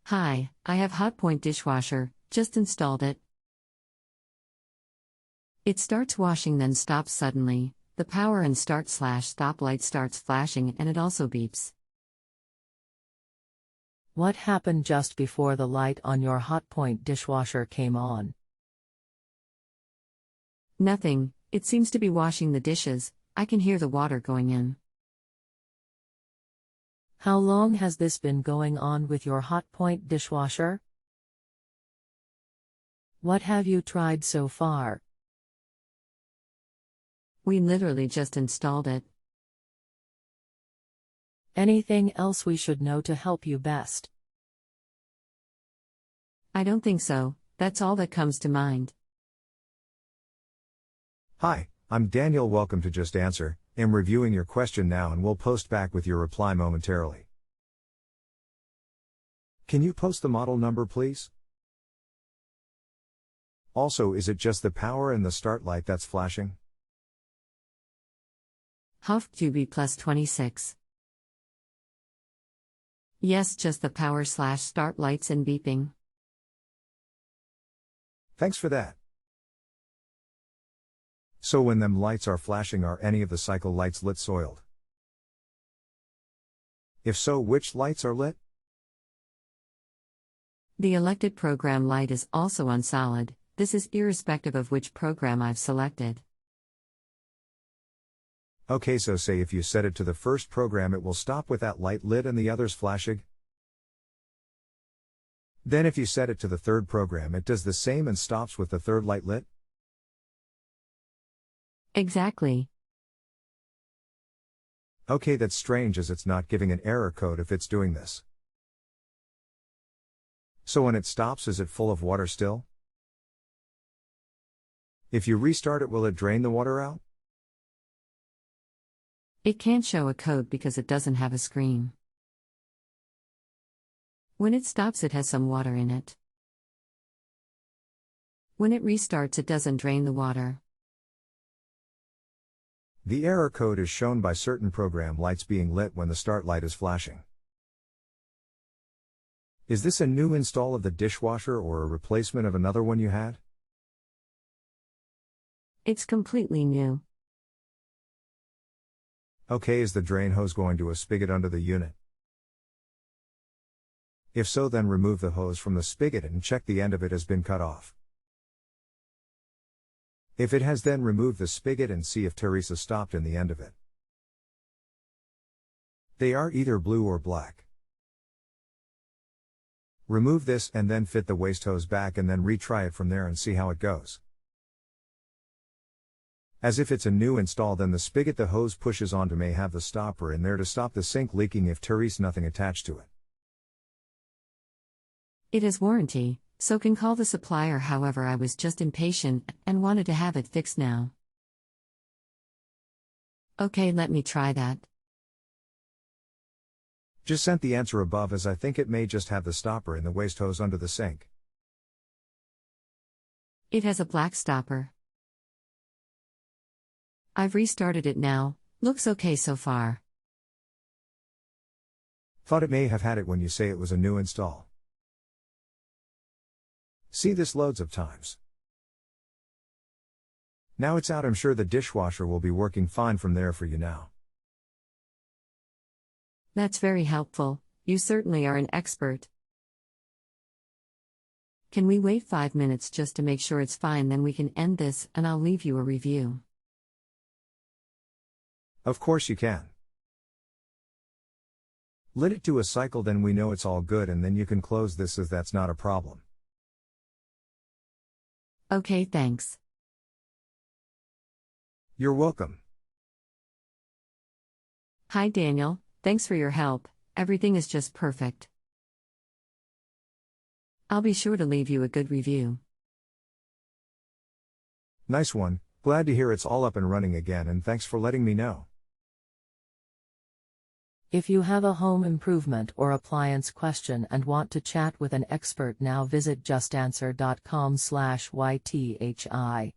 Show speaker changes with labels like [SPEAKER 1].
[SPEAKER 1] Hi, I have Hotpoint dishwasher, just installed it. It starts washing then stops suddenly, the power and start/stop light starts flashing and it also beeps.
[SPEAKER 2] What happened just before the light on your Hotpoint dishwasher came on?
[SPEAKER 1] Nothing, it seems to be washing the dishes, I can hear the water going in.
[SPEAKER 2] How long has this been going on with your Hotpoint dishwasher? What have you tried so far?
[SPEAKER 1] We literally just installed it.
[SPEAKER 2] Anything else we should know to help you best?
[SPEAKER 1] I don't think so, that's all that comes to mind.
[SPEAKER 3] Hi, I'm Daniel. Welcome to Just Answer. I'm reviewing your question now and will post back with your reply momentarily. Can you post the model number, please? Also, is it just the power and the start light that's flashing?
[SPEAKER 1] HOFQB plus 26. Yes, just the power/start lights and beeping.
[SPEAKER 3] Thanks for that. So when them lights are flashing, are any of the cycle lights lit soiled? If so, which lights are lit?
[SPEAKER 1] The elected program light is also on solid, this is irrespective of which program I've selected.
[SPEAKER 3] Okay, so say if you set it to the first program, it will stop with that light lit and the others flashing. Then if you set it to the third program, it does the same and stops with the third light lit?
[SPEAKER 1] Exactly.
[SPEAKER 3] Okay, that's strange as it's not giving an error code if it's doing this. So when it stops, is it full of water still? If you restart it, will it drain the water out?
[SPEAKER 1] It can't show a code because it doesn't have a screen. When it stops, it has some water in it. When it restarts, it doesn't drain the water.
[SPEAKER 3] The error code is shown by certain program lights being lit when the start light is flashing. Is this a new install of the dishwasher or a replacement of another one you had?
[SPEAKER 1] It's completely new.
[SPEAKER 3] Okay, is the drain hose going to a spigot under the unit? If so, then remove the hose from the spigot and check the end of it has been cut off. If it has, then remove the spigot and see if Teresa stopped in the end of it. They are either blue or black. Remove this and then fit the waste hose back and then retry it from there and see how it goes. As if it's a new install, then the spigot the hose pushes onto may have the stopper in there to stop the sink leaking if Teresa nothing attached to it.
[SPEAKER 1] It has warranty, so can call the supplier. However, I was just impatient and wanted to have it fixed now. Okay, let me try that.
[SPEAKER 3] Just sent the answer above as I think it may just have the stopper in the waste hose under the sink.
[SPEAKER 1] It has a black stopper. I've restarted it now, looks okay so far.
[SPEAKER 3] Thought it may have had it when you say it was a new install. See this loads of times. Now it's out. I'm sure the dishwasher will be working fine from there for you now.
[SPEAKER 1] That's very helpful, you certainly are an expert. Can we wait 5 minutes just to make sure it's fine, then we can end this and I'll leave you a review.
[SPEAKER 3] Of course you can. Let it do a cycle, then we know it's all good, and then you can close this as that's not a problem.
[SPEAKER 1] Okay, thanks.
[SPEAKER 3] You're welcome.
[SPEAKER 1] Hi Daniel, thanks for your help, everything is just perfect. I'll be sure to leave you a good review.
[SPEAKER 3] Nice one, glad to hear it's all up and running again, and thanks for letting me know.
[SPEAKER 2] If you have a home improvement or appliance question and want to chat with an expert now, visit justanswer.com/ythi.